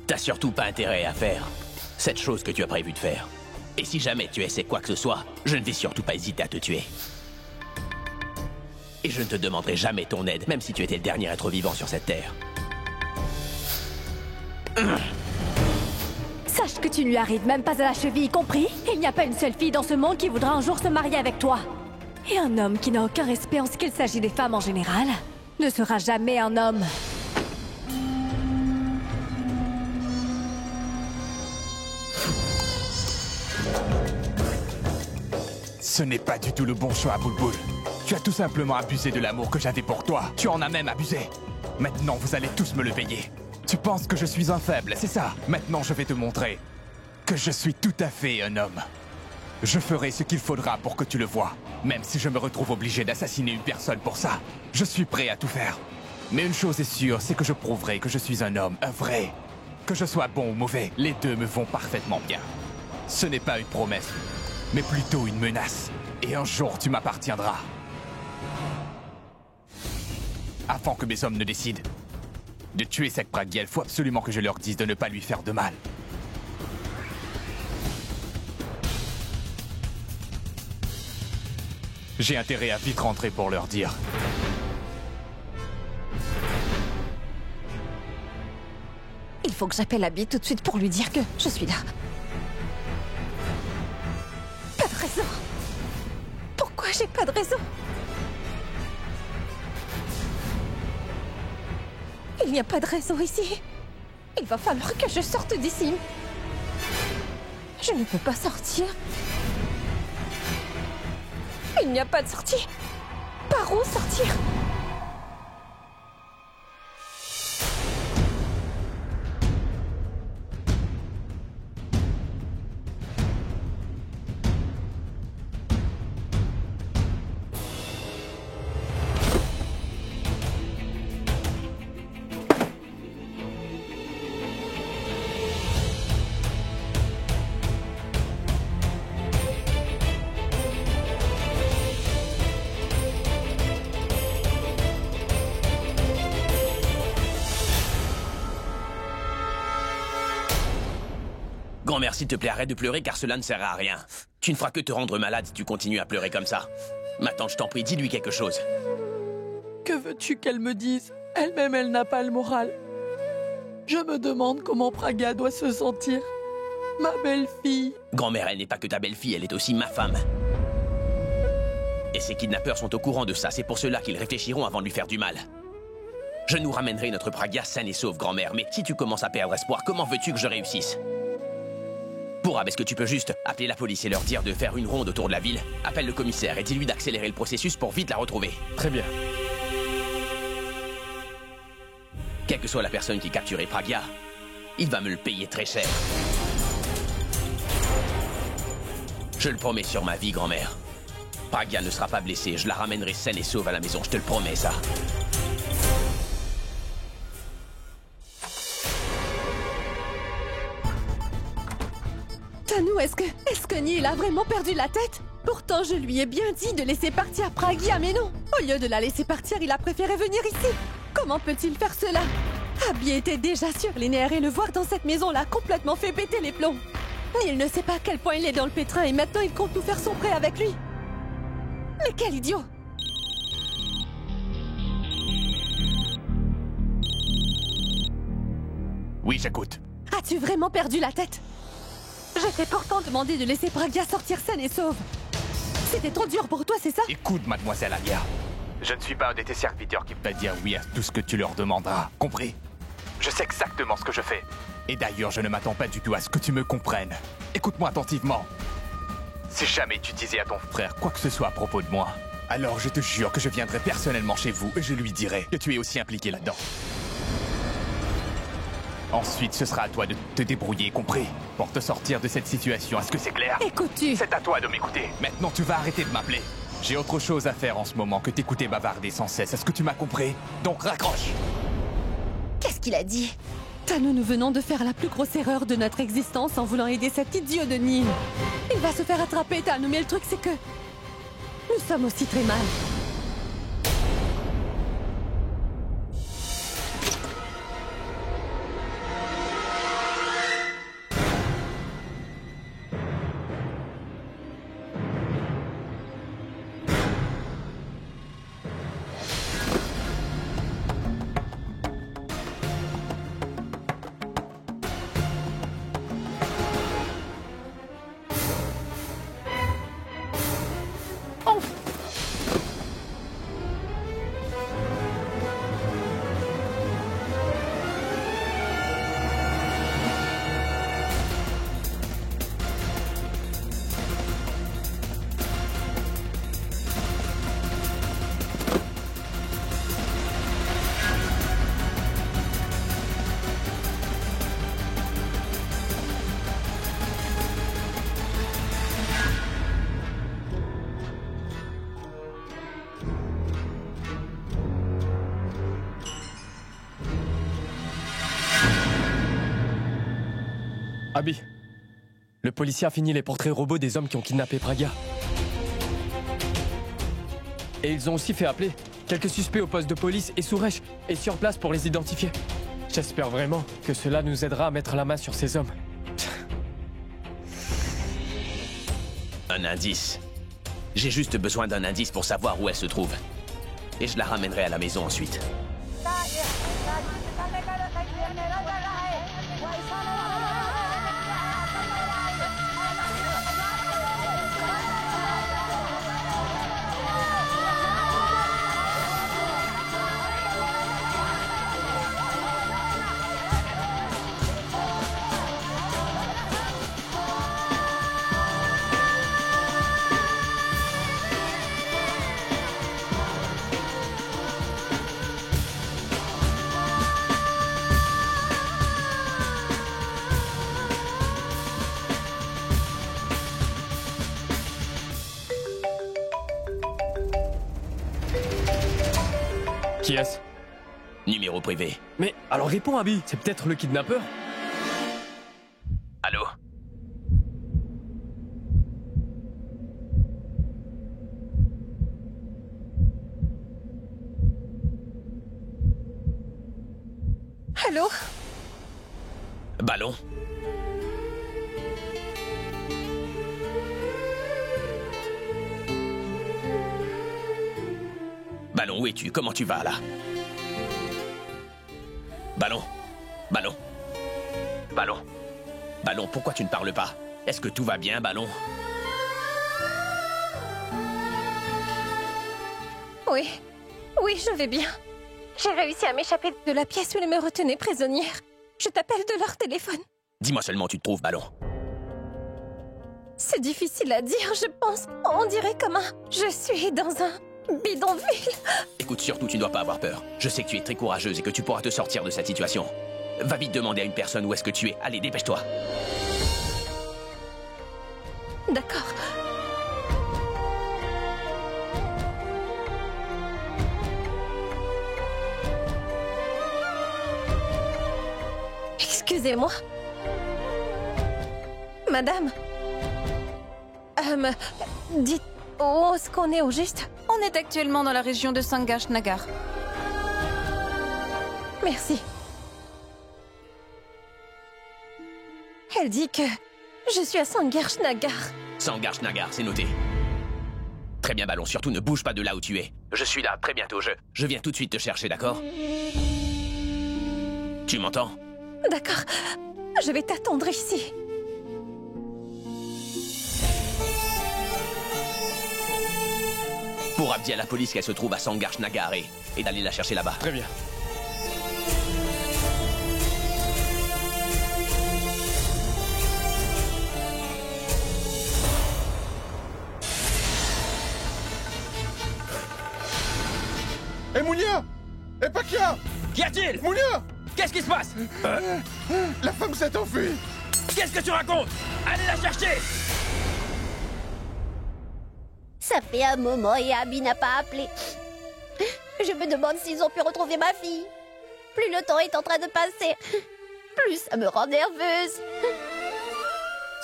T'as surtout pas intérêt à faire cette chose que tu as prévu de faire. Et si jamais tu essaies quoi que ce soit, je ne vais surtout pas hésiter à te tuer. Et je ne te demanderai jamais ton aide, même si tu étais le dernier être vivant sur cette terre. Sache que tu ne lui arrives même pas à la cheville, compris? Il n'y a pas une seule fille dans ce monde qui voudra un jour se marier avec toi. Et un homme qui n'a aucun respect en ce qu'il s'agit des femmes en général ne sera jamais un homme. Ce n'est pas du tout le bon choix, Boulboul. Tu as tout simplement abusé de l'amour que j'avais pour toi. Tu en as même abusé. Maintenant, vous allez tous me le payer. Tu penses que je suis un faible, c'est ça? Maintenant, je vais te montrer que je suis tout à fait un homme. Je ferai ce qu'il faudra pour que tu le vois. Même si je me retrouve obligé d'assassiner une personne pour ça, je suis prêt à tout faire. Mais une chose est sûre, c'est que je prouverai que je suis un homme, un vrai. Que je sois bon ou mauvais, les deux me vont parfaitement bien. Ce n'est pas une promesse, mais plutôt une menace. Et un jour, tu m'appartiendras. Avant que mes hommes ne décident de tuer cette Pragya, il faut absolument que je leur dise de ne pas lui faire de mal. J'ai intérêt à vite rentrer pour leur dire. Il faut que j'appelle Abby tout de suite pour lui dire que je suis là. Pas de raison. Pourquoi j'ai pas de raison? Il n'y a pas de raison ici. Il va falloir que je sorte d'ici. Je ne peux pas sortir. Il n'y a pas de sortie. Par où sortir? Grand-mère, s'il te plaît, arrête de pleurer car cela ne sert à rien. Tu ne feras que te rendre malade si tu continues à pleurer comme ça. Ma tante, je t'en prie, dis-lui quelque chose. Que veux-tu qu'elle me dise? Elle-même, elle n'a pas le moral. Je me demande comment Pragya doit se sentir. Ma belle-fille. Grand-mère, elle n'est pas que ta belle-fille, elle est aussi ma femme. Et ces kidnappeurs sont au courant de ça, c'est pour cela qu'ils réfléchiront avant de lui faire du mal. Je nous ramènerai notre Pragya saine et sauve, grand-mère, mais si tu commences à perdre espoir, comment veux-tu que je réussisse? Pourab, est-ce que tu peux juste appeler la police et leur dire de faire une ronde autour de la ville? Appelle le commissaire et dis-lui d'accélérer le processus pour vite la retrouver. Très bien. Quelle que soit la personne qui capturait Pragya, il va me le payer très cher. Je le promets sur ma vie, grand-mère. Pragya ne sera pas blessée, je la ramènerai saine et sauve à la maison, je te le promets, ça. Tanu, est-ce que Neil a vraiment perdu la tête? Pourtant, je lui ai bien dit de laisser partir Pragya, mais non! Au lieu de la laisser partir, il a préféré venir ici! Comment peut-il faire cela? Abby était déjà sur les nerfs et le voir dans cette maison-là complètement fait péter les plombs. Neil ne sait pas à quel point il est dans le pétrin et maintenant il compte nous faire sombrer avec lui. Mais quel idiot! Oui, j'écoute. As-tu vraiment perdu la tête? Je t'ai pourtant demandé de laisser Pragya sortir saine et sauve. C'était trop dur pour toi, c'est ça? Écoute, mademoiselle Alia. Je ne suis pas un de tes serviteurs qui va dire oui à tout ce que tu leur demanderas. Compris? Je sais exactement ce que je fais. Et d'ailleurs, je ne m'attends pas du tout à ce que tu me comprennes. Écoute-moi attentivement. Si jamais tu disais à ton frère quoi que ce soit à propos de moi, alors je te jure que je viendrai personnellement chez vous et je lui dirai que tu es aussi impliqué là-dedans. Ensuite, ce sera à toi de te débrouiller, compris? Pour te sortir de cette situation, est-ce que c'est clair? Écoutes-tu? C'est à toi de m'écouter. Maintenant, tu vas arrêter de m'appeler. J'ai autre chose à faire en ce moment que t'écouter bavarder sans cesse. Est-ce que tu m'as compris? Donc raccroche! Qu'est-ce qu'il a dit? Tanu, nous venons de faire la plus grosse erreur de notre existence en voulant aider cet idiot de Neil. Il va se faire attraper, Tanu, mais le truc c'est que... nous sommes aussi très mal. Abby, le policier a fini les portraits robots des hommes qui ont kidnappé Pragya. Et ils ont aussi fait appeler quelques suspects au poste de police et Suresh est sur place pour les identifier. J'espère vraiment que cela nous aidera à mettre la main sur ces hommes. Un indice. J'ai juste besoin d'un indice pour savoir où elle se trouve. Et je la ramènerai à la maison ensuite. Qui est-ce? Numéro privé. Mais alors réponds, Abby, c'est peut-être le kidnappeur? Allô? Allô? Ballon? Ballon, où es-tu? Comment tu vas, là? Ballon? Ballon? Ballon? Ballon, pourquoi tu ne parles pas? Est-ce que tout va bien, Ballon? Oui. Oui, je vais bien. J'ai réussi à m'échapper de la pièce où ils me retenaient prisonnière. Je t'appelle de leur téléphone. Dis-moi seulement où tu te trouves, Ballon. C'est difficile à dire, je pense. On dirait comme un... Je suis dans un bidonville. Écoute, surtout, tu ne dois pas avoir peur. Je sais que tu es très courageuse et que tu pourras te sortir de cette situation. Va vite demander à une personne où est-ce que tu es. Allez, dépêche-toi. D'accord. Excusez-moi. Madame. Dites, où est-ce qu'on est au juste? On est actuellement dans la région de Sangash Nagar. Merci. Elle dit que je suis à Sangash Nagar. Sangash Nagar, c'est noté. Très bien, Ballon, surtout ne bouge pas de là où tu es. Je suis là, très bientôt, je viens tout de suite te chercher, d'accord? Tu m'entends? D'accord. Je vais t'attendre ici. Pour Abdi à la police qu'elle se trouve à Sangash Nagar et d'aller la chercher là-bas. Très bien. Et Mounia! Et Pakia! Qu'y a-t-il? Mounia! Qu'est-ce qui se passe? La femme s'est enfuie! Qu'est-ce que tu racontes? Allez la chercher! Ça fait un moment et Abby n'a pas appelé. Je me demande s'ils ont pu retrouver ma fille. Plus le temps est en train de passer, plus ça me rend nerveuse.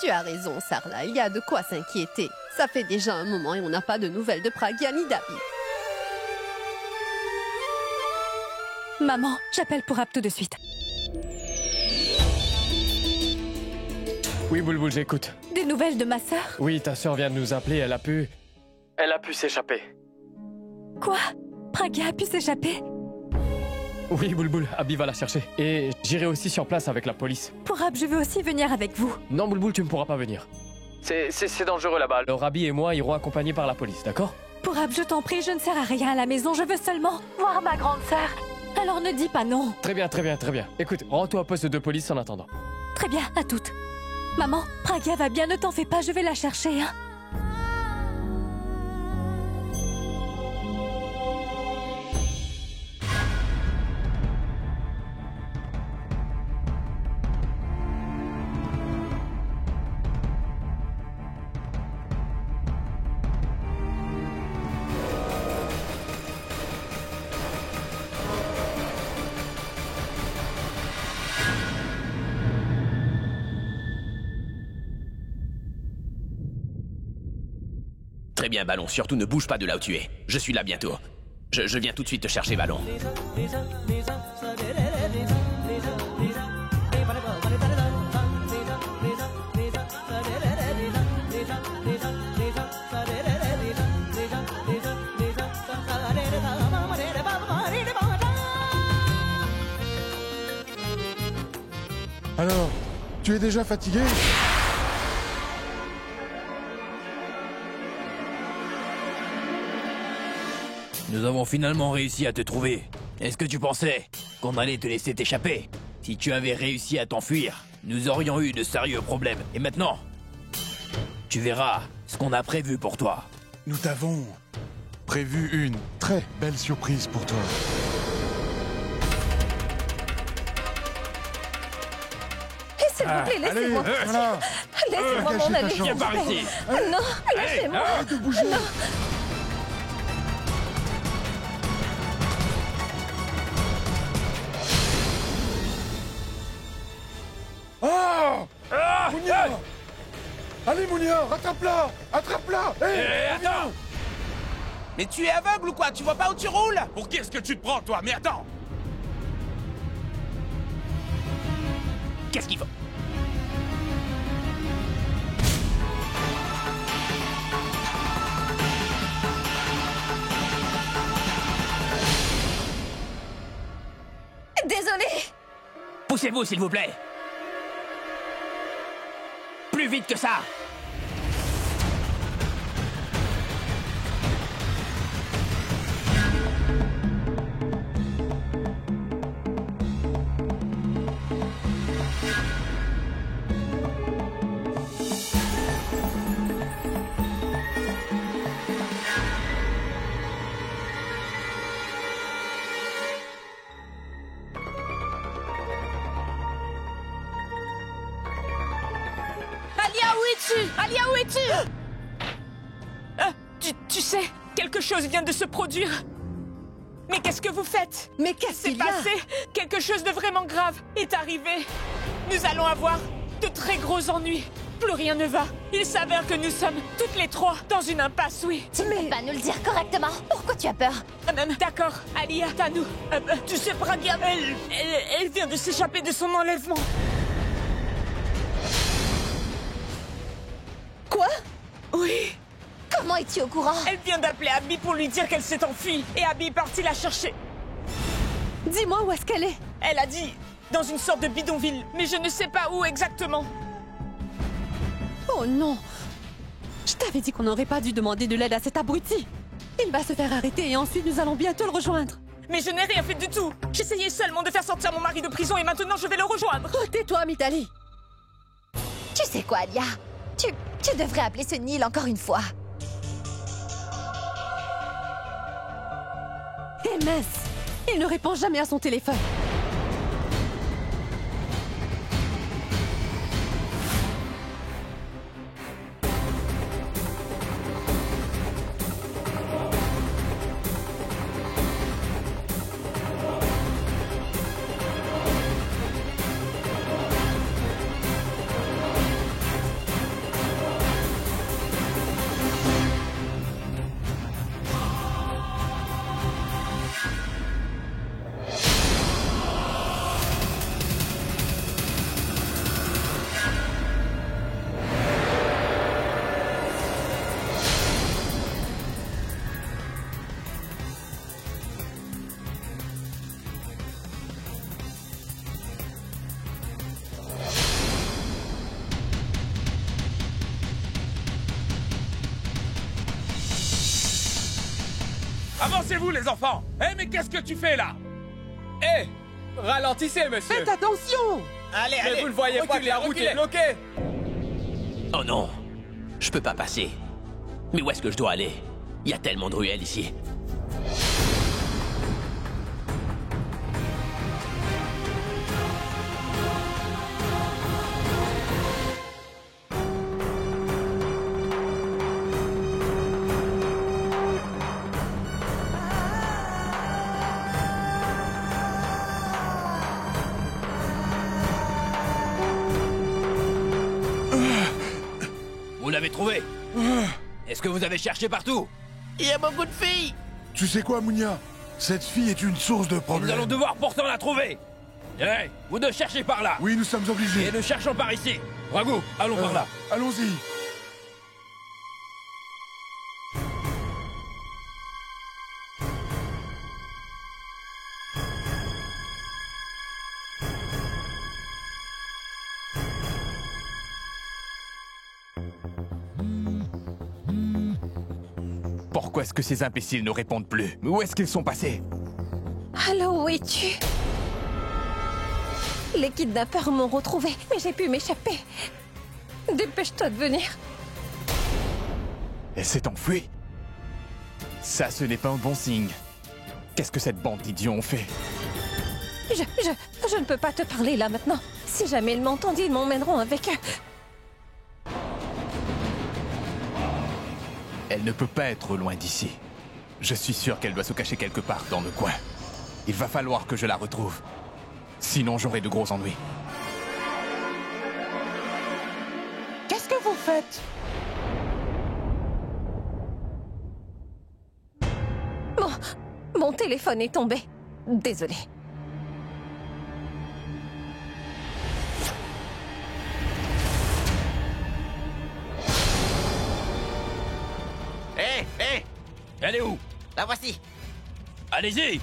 Tu as raison, Sarla. Il y a de quoi s'inquiéter. Ça fait déjà un moment et on n'a pas de nouvelles de Pragya ni d'Abby. Maman, j'appelle pour Ab tout de suite. Oui, Bulbul, j'écoute. Des nouvelles de ma sœur? Oui, ta sœur vient de nous appeler, elle a pu s'échapper. Quoi? Pragya a pu s'échapper? Oui, Bulbul, Abby va la chercher. Et j'irai aussi sur place avec la police. Pour Ab, je veux aussi venir avec vous. Non, Bulbul, tu ne pourras pas venir. C'est dangereux là-bas. Alors Abby et moi irons accompagnés par la police, d'accord? Pour Ab, je t'en prie, je ne sers à rien à la maison, je veux seulement voir ma grande sœur. Alors ne dis pas non. Très bien, très bien, très bien. Écoute, rends-toi au poste de police en attendant. Très bien, à toutes. Maman, Pragya va bien, ne t'en fais pas, je vais la chercher, hein. bien, Ballon. Surtout ne bouge pas de là où tu es. Je suis là bientôt. Je viens tout de suite te chercher, Ballon. Alors, tu es déjà fatigué? Nous avons finalement réussi à te trouver. Est-ce que tu pensais qu'on allait te laisser t'échapper? Si tu avais réussi à t'enfuir, nous aurions eu de sérieux problèmes. Et maintenant, tu verras ce qu'on a prévu pour toi. Nous t'avons prévu une très belle surprise pour toi. S'il vous plaît, laissez-moi. Voilà. Laissez-moi m'en Gâchez ta aller. chance. s'il vous plaît. Non, lâchez-moi. Arrête de bouger. Ah, Mounia! Allez, Mounia, rattrape-la! Attrape-la! Hé, Attends! Mais tu es aveugle ou quoi? Tu vois pas où tu roules? Pour qui est-ce que tu te prends, toi? Mais attends! Qu'est-ce qu'il faut? Désolée. Poussez-vous, s'il vous plaît. Plus vite que ça. Alia, où es-tu? Alia, où es-tu? Tu sais, quelque chose vient de se produire. Mais qu'est-ce que vous faites? Mais qu'est-ce C'est qu'il y a? passé. Quelque chose de vraiment grave est arrivé. Nous allons avoir de très gros ennuis. Plus rien ne va. Il s'avère que nous sommes toutes les trois dans une impasse, oui. Tu peux pas nous le dire correctement. Pourquoi tu as peur? D'accord, Alia, Tanou. Tu sais, Pragia, elle vient de s'échapper de son enlèvement. Quoi? Oui. Comment es-tu au courant? Elle vient d'appeler Abby pour lui dire qu'elle s'est enfuie. Et Abby est partie la chercher. Dis-moi où est-ce qu'elle est? Elle a dit dans une sorte de bidonville, mais je ne sais pas où exactement. Oh non! Je t'avais dit qu'on n'aurait pas dû demander de l'aide à cet abruti. Il va se faire arrêter et ensuite nous allons bientôt le rejoindre. Mais je n'ai rien fait du tout. J'essayais seulement de faire sortir mon mari de prison et maintenant je vais le rejoindre. Oh, tais-toi, Mitali. Tu sais quoi, Alia? Tu devrais appeler ce Neil encore une fois. Et mince! Il ne répond jamais à son téléphone. Avancez-vous, les enfants! Eh, mais qu'est-ce que tu fais, là? Hé! Ralentissez, monsieur! Faites attention! Allez, Mais vous ne voyez pas que la route est bloquée? Oh non! Je peux pas passer. Mais où est-ce que je dois aller? Il y a tellement de ruelles ici. Vous l'avez trouvé? Est-ce Est-ce que vous avez cherché partout? Il y a beaucoup de filles. Tu sais quoi, Mounia? Cette fille est une source de Nous problèmes. allons devoir pourtant la trouver. Hey, vous deux cherchez par là. Oui, nous sommes obligés. Et ne cherchons par ici. Ragout, allons par là. Allons-y. Pourquoi est-ce que ces imbéciles ne répondent plus? Où est-ce qu'ils sont passés? Alors où es-tu? Les kidnappeurs m'ont retrouvé, mais j'ai pu m'échapper. Dépêche-toi de venir. Elle s'est enfuie? Ça, ce n'est pas un bon signe. Qu'est-ce que cette bande d'idiots ont fait? Je ne peux pas te parler là maintenant. Si jamais ils m'entendent, ils m'emmèneront avec eux. Elle ne peut pas être loin d'ici. Je suis sûr qu'elle doit se cacher quelque part dans le coin. Il va falloir que je la retrouve. Sinon, j'aurai de gros ennuis. Qu'est-ce que vous faites? Mon téléphone est tombé. Désolée. Hé, hé, Elle est où? la voici. Allez-y.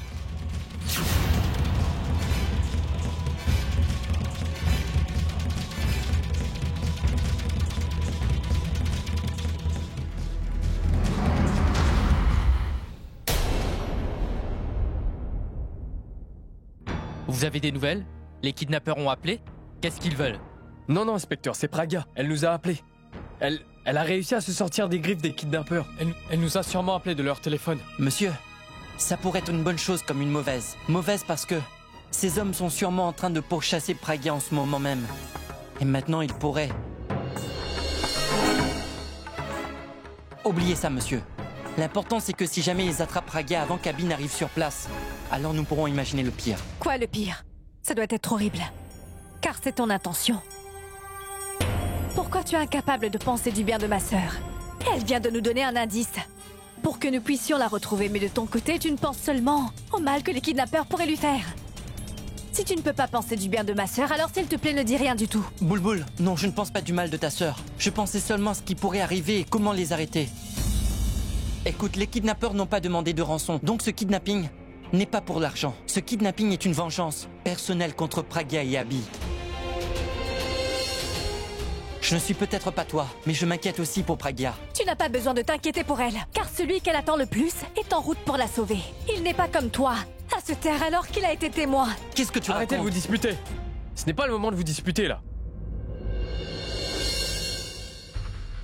Vous avez des nouvelles? Les kidnappeurs ont appelé? Qu'est-ce qu'ils veulent? Non, non, inspecteur, c'est Praga. Elle nous a appelés. Elle a réussi à se sortir des griffes des kidnappeurs. Elle nous a sûrement appelé de leur téléphone. Monsieur, ça pourrait être une bonne chose comme une mauvaise. Mauvaise parce que ces hommes sont sûrement en train de pourchasser Praga en ce moment même. Et maintenant, ils pourraient... Oubliez ça, monsieur. L'important, c'est que si jamais ils attrapent Praga avant qu'Abby n'arrive sur place, alors nous pourrons imaginer le pire. Quoi le pire? Ça doit être horrible. Car c'est ton intention. Pourquoi tu es incapable de penser du bien de ma sœur? Elle vient de nous donner un indice. Pour que nous puissions la retrouver, mais de ton côté, tu ne penses seulement au mal que les kidnappeurs pourraient lui faire. Si tu ne peux pas penser du bien de ma sœur, alors s'il te plaît, ne dis rien du tout. Boulboul, non, je ne pense pas du mal de ta sœur. Je pensais seulement à ce qui pourrait arriver et comment les arrêter. Écoute, les kidnappeurs n'ont pas demandé de rançon, donc ce kidnapping n'est pas pour l'argent. Ce kidnapping est une vengeance personnelle contre Praga et Abby. Je ne suis peut-être pas toi, mais je m'inquiète aussi pour Praga. Tu n'as pas besoin de t'inquiéter pour elle, car celui qu'elle attend le plus est en route pour la sauver. Il n'est pas comme toi, à se taire alors qu'il a été témoin. Qu'est-ce que tu Arrêtez de racontes? vous disputer. Ce n'est pas le moment de vous disputer, là.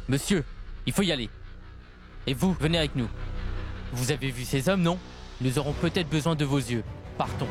Monsieur, il faut y aller. Et vous, venez avec nous. Vous avez vu ces hommes, non? Nous aurons peut-être besoin de vos yeux. Partons.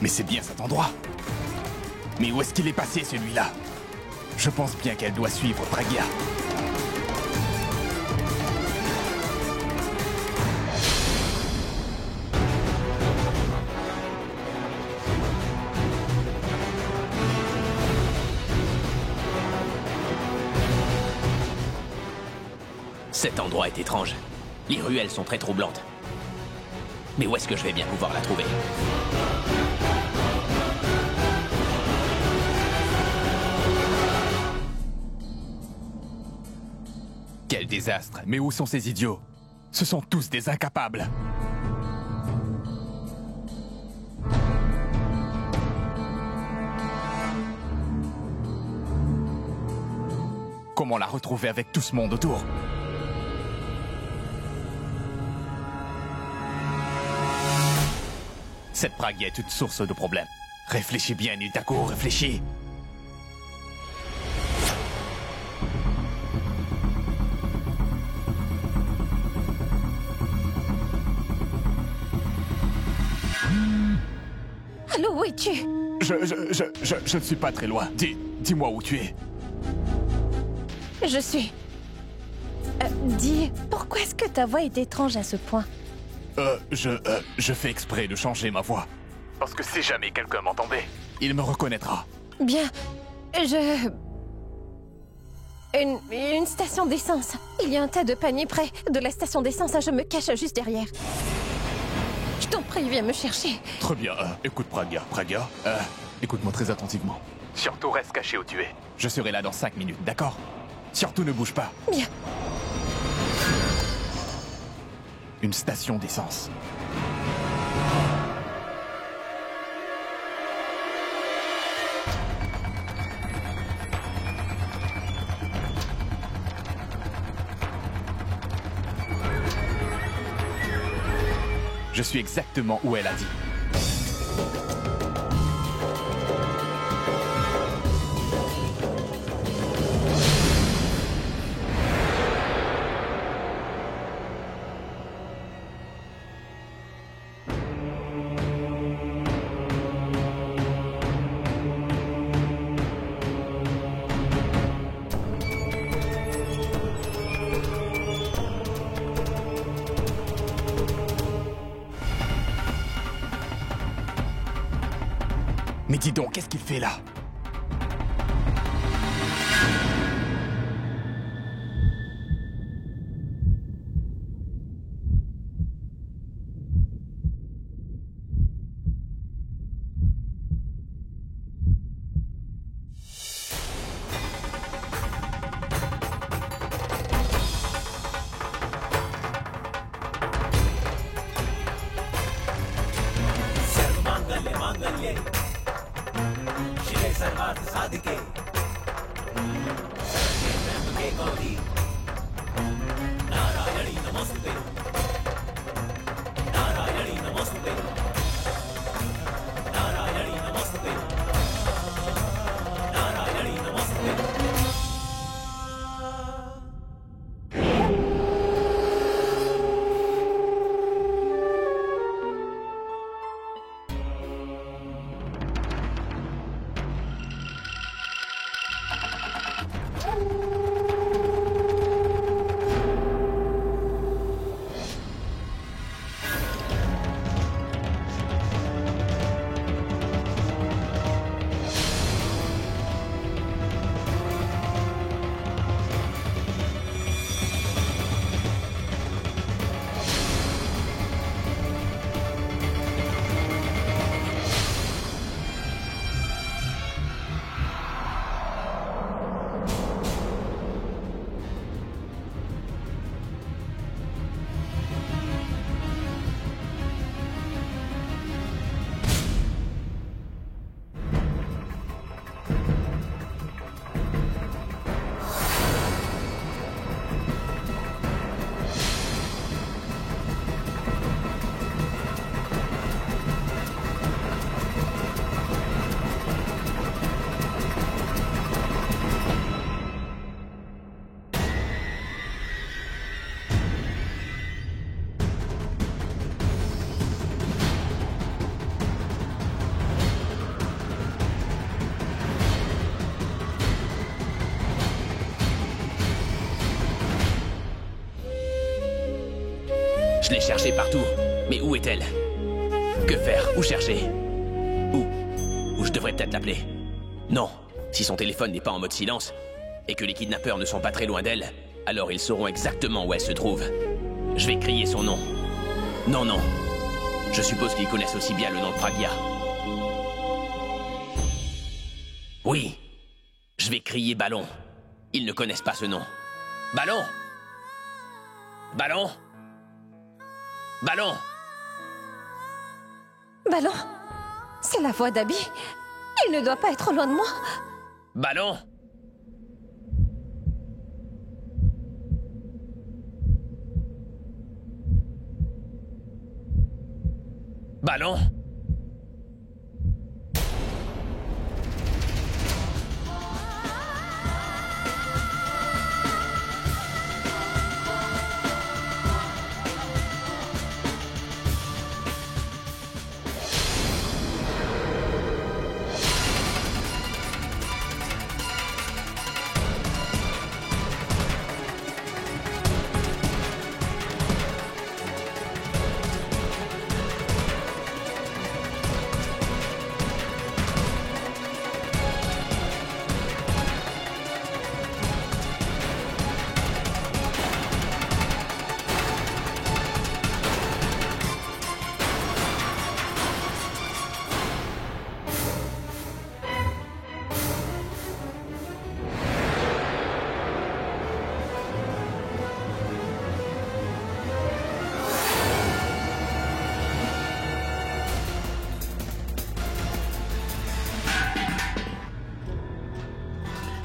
Mais c'est bien cet endroit. Mais où est-ce qu'il est passé, celui-là? Je pense bien qu'elle doit suivre Praga. Cet endroit est étrange. Les ruelles sont très troublantes. Mais où est-ce que je vais bien pouvoir la trouver? Quel désastre! Mais où sont ces idiots? Ce sont tous des incapables. Comment la retrouver avec tout ce monde autour? Cette Prague est une source de problèmes. Réfléchis bien, Nitaku, réfléchis. Allô, où es-tu? Je ne suis pas très loin. Dis-moi où tu es. Je suis... dis, pourquoi est-ce que ta voix est étrange à ce point? Je fais exprès de changer ma voix. Parce que si jamais quelqu'un m'entendait, il me reconnaîtra. Bien, Une station d'essence. Il y a un tas de paniers près de la station d'essence. Je me cache juste derrière. Je t'en prie, viens me chercher. Très bien. Écoute, Praga. Écoute-moi très attentivement. Surtout reste caché où tu es. Je serai là dans 5 minutes, d'accord? Surtout ne bouge pas. Bien. Une station d'essence. Je suis exactement où elle a dit. Mais dis donc, qu'est-ce qu'il fait là? Je l'ai cherchée partout. Mais où est-elle? Que faire? Où chercher? Où je devrais peut-être l'appeler. Non. Si son téléphone n'est pas en mode silence, et que les kidnappeurs ne sont pas très loin d'elle, Alors ils sauront exactement où elle se trouve. Je vais crier son nom. Non, non. Je suppose qu'ils connaissent aussi bien le nom de Pragya. Oui. Je vais crier Ballon. Ils ne connaissent pas ce nom. Ballon! Ballon! Ballon! Ballon, c'est la voix d'Abby. Il ne doit pas être loin de moi. Ballon! Ballon!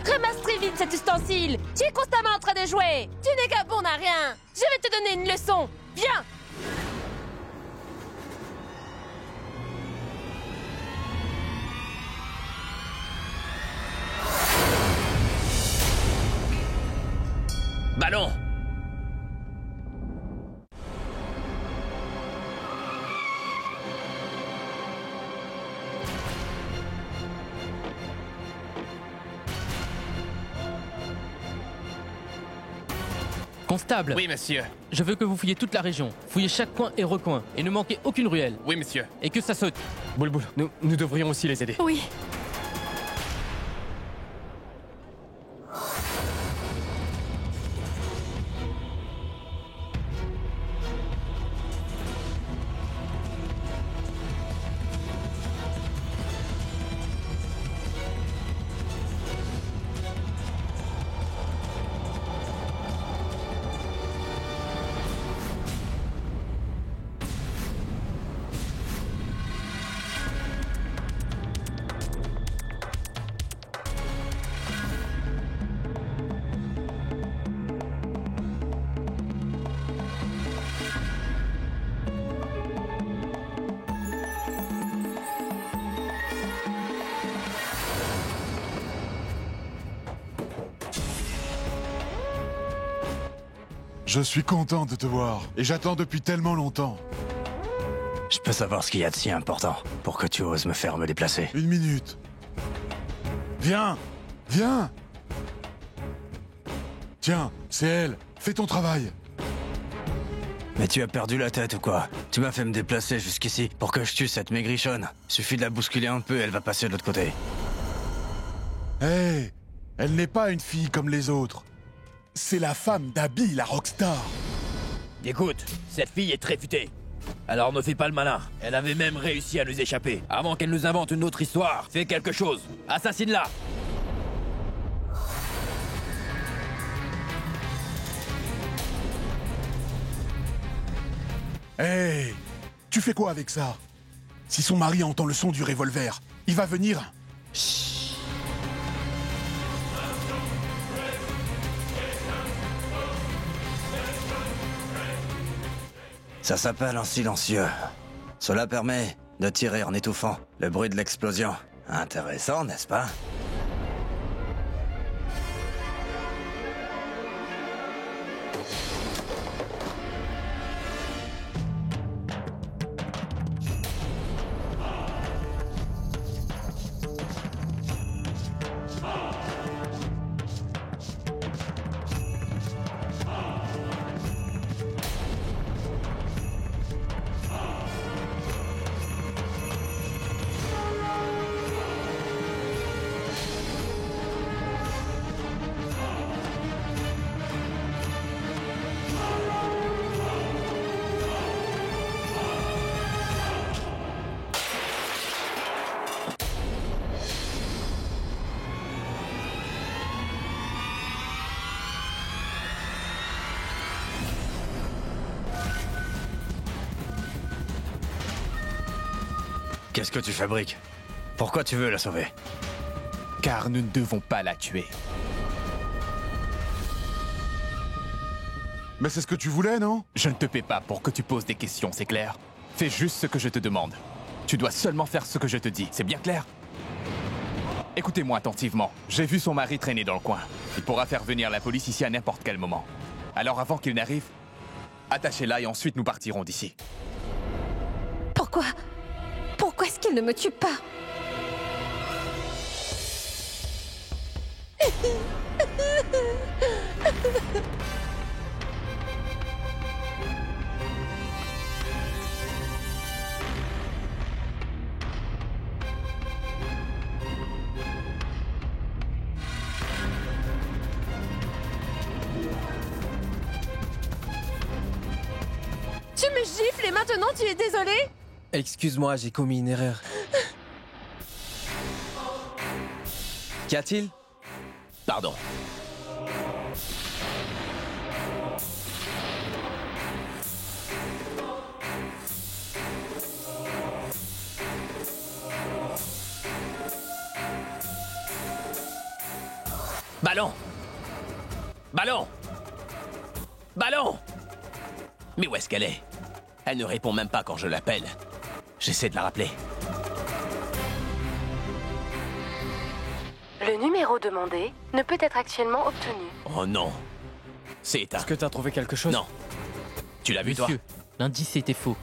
Ramasse très vite cet ustensile. Tu es constamment en train de jouer. Tu n'es qu'un bon à rien. Je vais te donner une leçon. Viens. Ballon! Constable, Oui, monsieur. je veux que vous fouillez toute la région. Fouillez chaque coin et recoin. Et ne manquez aucune ruelle. Oui, monsieur. Et que ça saute. Boulboul, nous devrions aussi les aider. Oui. Je suis content de te voir, et j'attends depuis tellement longtemps. Je peux savoir ce qu'il y a de si important pour que tu oses me faire me déplacer. Une minute. Viens! Viens! Tiens, c'est elle. Fais ton travail. Mais tu as perdu la tête ou quoi? Tu m'as fait me déplacer jusqu'ici pour que je tue cette maigrichonne. Suffit de la bousculer un peu et elle va passer de l'autre côté. Hé! Elle n'est pas une fille comme les autres. C'est la femme d'Abby, la rockstar. Écoute, cette fille est très futée. Alors ne fais pas le malin. Elle avait même réussi à nous échapper. Avant qu'elle nous invente une autre histoire, fais quelque chose. Assassine-la. Hé! Tu fais quoi avec ça? Si son mari entend le son du revolver, il va venir. Ça s'appelle un silencieux. Cela permet de tirer en étouffant le bruit de l'explosion. Intéressant, n'est-ce pas? Qu'est-ce que tu fabriques? Pourquoi tu veux la sauver? Car nous ne devons pas la tuer. Mais c'est ce que tu voulais, non? Je ne te paie pas pour que tu poses des questions, c'est clair? Fais juste ce que je te demande. Tu dois seulement faire ce que je te dis, c'est bien clair? Écoutez-moi attentivement. J'ai vu son mari traîner dans le coin. Il pourra faire venir la police ici à n'importe quel moment. Alors avant qu'il n'arrive, attachez-la et ensuite nous partirons d'ici. Pourquoi est-ce qu'il ne me tue pas? Tu me gifles et maintenant tu es désolé? Excuse-moi, j'ai commis une erreur. Qu'y a-t-il? Pardon. Ballon! Ballon! Ballon! Mais où est-ce qu'elle est? Elle ne répond même pas quand je l'appelle. J'essaie de la rappeler. Le numéro demandé ne peut être actuellement obtenu. Oh non. C'est éteint. Est-ce que t'as trouvé quelque chose? Non. Tu l'as vu, toi? Monsieur, l'indice était faux.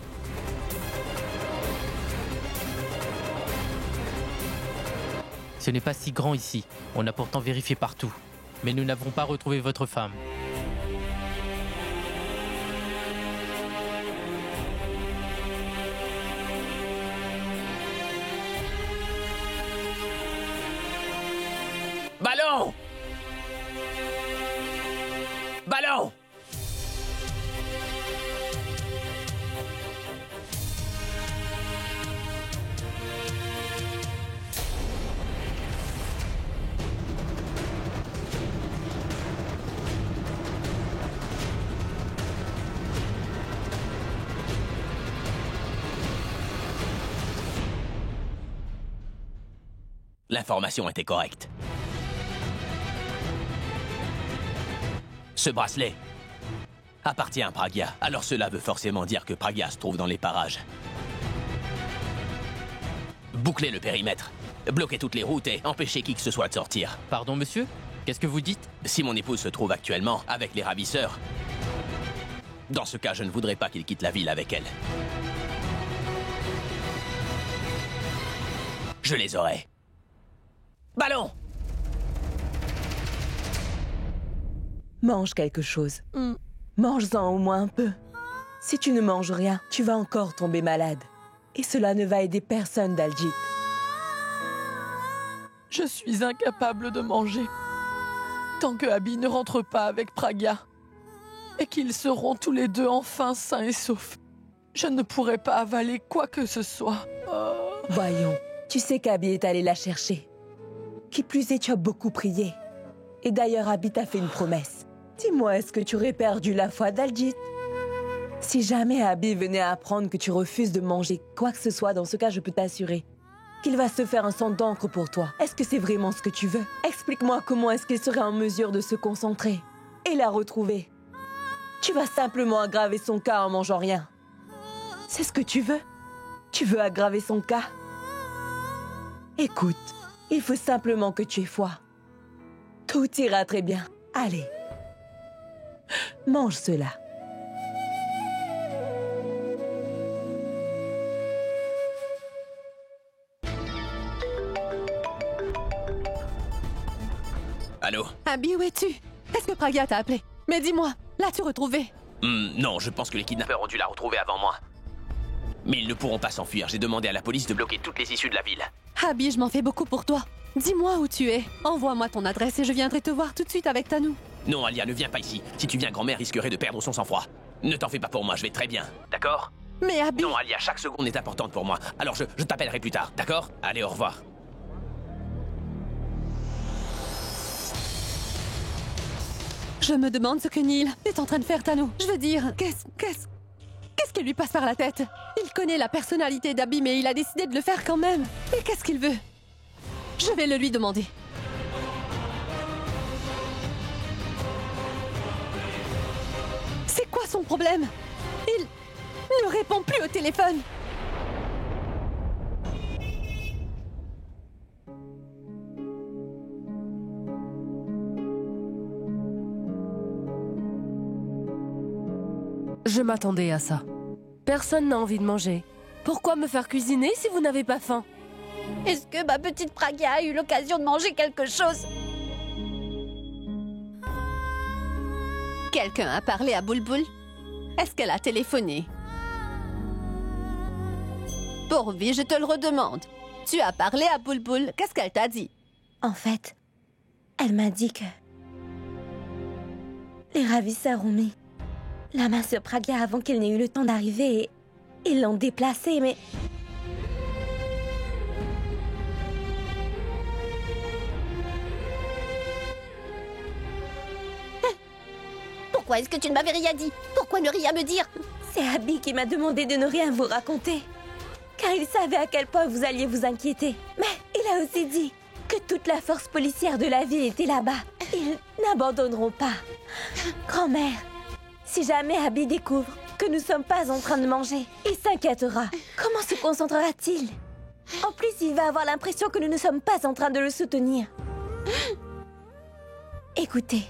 Ce n'est pas si grand ici. On a pourtant vérifié partout. Mais nous n'avons pas retrouvé votre femme. Ballon! Ballon! L'information était correcte. Ce bracelet appartient à Pragya, alors cela veut forcément dire que Pragya se trouve dans les parages. Bouclez le périmètre, bloquez toutes les routes et empêchez qui que ce soit de sortir. Pardon, monsieur? Qu'est-ce que vous dites? Si mon épouse se trouve actuellement avec les ravisseurs, dans ce cas, je ne voudrais pas qu'il quitte la ville avec elle. Je les aurai. Ballon! Mange quelque chose. Mange-en au moins un peu. Si tu ne manges rien, tu vas encore tomber malade. Et cela ne va aider personne, Daljit. Je suis incapable de manger. Tant que Abby ne rentre pas avec Pragya. Et qu'ils seront tous les deux enfin sains et saufs. Je ne pourrai pas avaler quoi que ce soit. Voyons, tu sais qu'Abby est allée la chercher. Qui plus est, tu as beaucoup prié. Et d'ailleurs, Abby t'a fait une promesse. Dis-moi, est-ce que tu aurais perdu la foi, Daljit? Si jamais Abby venait à apprendre que tu refuses de manger quoi que ce soit, dans ce cas, je peux t'assurer qu'il va se faire un sang d'encre pour toi. Est-ce que c'est vraiment ce que tu veux? Explique-moi comment est-ce qu'il serait en mesure de se concentrer et la retrouver. Tu vas simplement aggraver son cas en mangeant rien. C'est ce que tu veux? Tu veux aggraver son cas? Écoute, il faut simplement que tu aies foi. Tout ira très bien. Allez. Mange cela. Allô? Abby, où es-tu? Est-ce que Pragya t'a appelé? Mais dis-moi, l'as-tu retrouvée? Non, je pense que les kidnappeurs ont dû la retrouver avant moi. Mais ils ne pourront pas s'enfuir. J'ai demandé à la police de bloquer toutes les issues de la ville. Abby, je m'en fais beaucoup pour toi. Dis-moi où tu es. Envoie-moi ton adresse et je viendrai te voir tout de suite avec Tanou. Non, Alia, ne viens pas ici. Si tu viens, grand-mère risquerait de perdre son sang-froid. Ne t'en fais pas pour moi, je vais très bien. D'accord? Mais Abby... Non, Alia, chaque seconde est importante pour moi. Alors je t'appellerai plus tard, d'accord? Allez, au revoir. Je me demande ce que Neil est en train de faire, Tanou. Je veux dire, qu'est-ce... Qu'est-ce qui lui passe par la tête? Il connaît la personnalité d'Abby, mais il a décidé de le faire quand même. Mais qu'est-ce qu'il veut? Je vais le lui demander. C'est quoi son problème? Il ne répond plus au téléphone. Je m'attendais à ça. Personne n'a envie de manger. Pourquoi me faire cuisiner si vous n'avez pas faim? Est-ce que ma petite Pragya a eu l'occasion de manger quelque chose? Quelqu'un a parlé à Bulbul? Est-ce qu'elle a téléphoné? Pourvu, je te le redemande. Tu as parlé à Bulbul, qu'est-ce qu'elle t'a dit? En fait, elle m'a dit que les ravisseurs ont mis la main sur Pragya avant qu'il n'ait eu le temps d'arriver et ils l'ont déplacée, mais... Pourquoi est-ce que tu ne m'avais rien dit? Pourquoi ne rien me dire? C'est Abby qui m'a demandé de ne rien vous raconter. Car il savait à quel point vous alliez vous inquiéter. Mais il a aussi dit que toute la force policière de la ville était là-bas. Ils n'abandonneront pas. Grand-mère, si jamais Abby découvre que nous ne sommes pas en train de manger, il s'inquiétera. Comment se concentrera-t-il? En plus, il va avoir l'impression que nous ne sommes pas en train de le soutenir. Écoutez,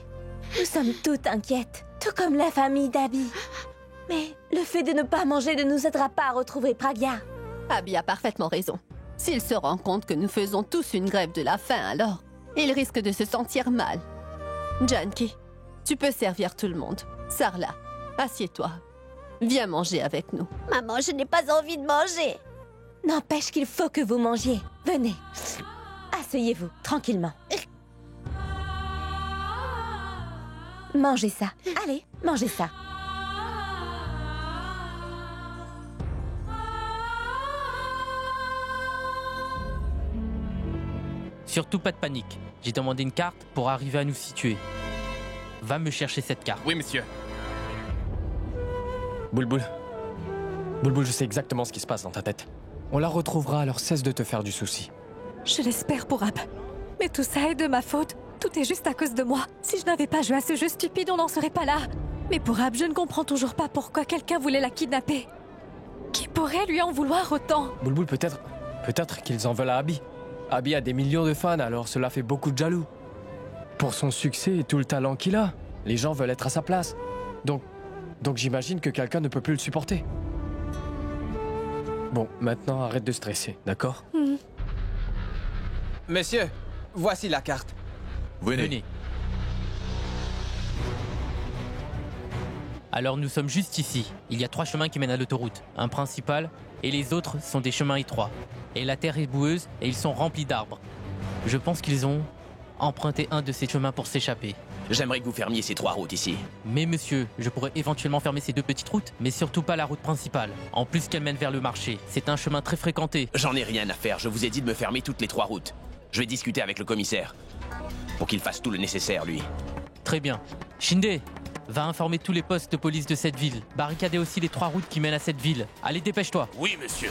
nous sommes toutes inquiètes, tout comme la famille d'Abby. Mais le fait de ne pas manger ne nous aidera pas à retrouver Pragya. Abby a parfaitement raison. S'il se rend compte que nous faisons tous une grève de la faim, alors il risque de se sentir mal. Janki, tu peux servir tout le monde. Sarla, assieds-toi. Viens manger avec nous. Maman, je n'ai pas envie de manger. N'empêche qu'il faut que vous mangiez. Venez. Asseyez-vous, tranquillement. Mangez ça. Allez, mangez ça. Surtout pas de panique. J'ai demandé une carte pour arriver à nous situer. Va me chercher cette carte. Oui, monsieur. Bulbul, je sais exactement ce qui se passe dans ta tête. On la retrouvera, alors cesse de te faire du souci. Je l'espère pour Ab. Mais tout ça est de ma faute. Tout est juste à cause de moi. Si je n'avais pas joué à ce jeu stupide, on n'en serait pas là. Mais pour Ab, je ne comprends toujours pas pourquoi quelqu'un voulait la kidnapper. Qui pourrait lui en vouloir autant? Bulbul, peut-être qu'ils en veulent à Abby. Abby a des millions de fans, alors cela fait beaucoup de jaloux. Pour son succès et tout le talent qu'il a, les gens veulent être à sa place. Donc j'imagine que quelqu'un ne peut plus le supporter. Bon, maintenant arrête de stresser, d'accord? Monsieur, voici la carte. Venez. Alors nous sommes juste ici. Il y a 3 chemins qui mènent à l'autoroute. Un principal, et les autres sont des chemins étroits. Et la terre est boueuse, et ils sont remplis d'arbres. Je pense qu'ils ont emprunté un de ces chemins pour s'échapper. J'aimerais que vous fermiez ces 3 routes ici. Mais monsieur, je pourrais éventuellement fermer ces 2 petites routes, mais surtout pas la route principale. En plus qu'elle mène vers le marché. C'est un chemin très fréquenté. J'en ai rien à faire, je vous ai dit de me fermer toutes les 3 routes. Je vais discuter avec le commissaire. Pour qu'il fasse tout le nécessaire, lui. Très bien. Shinde, va informer tous les postes de police de cette ville. Barricader aussi les 3 routes qui mènent à cette ville. Allez, dépêche-toi. Oui, monsieur.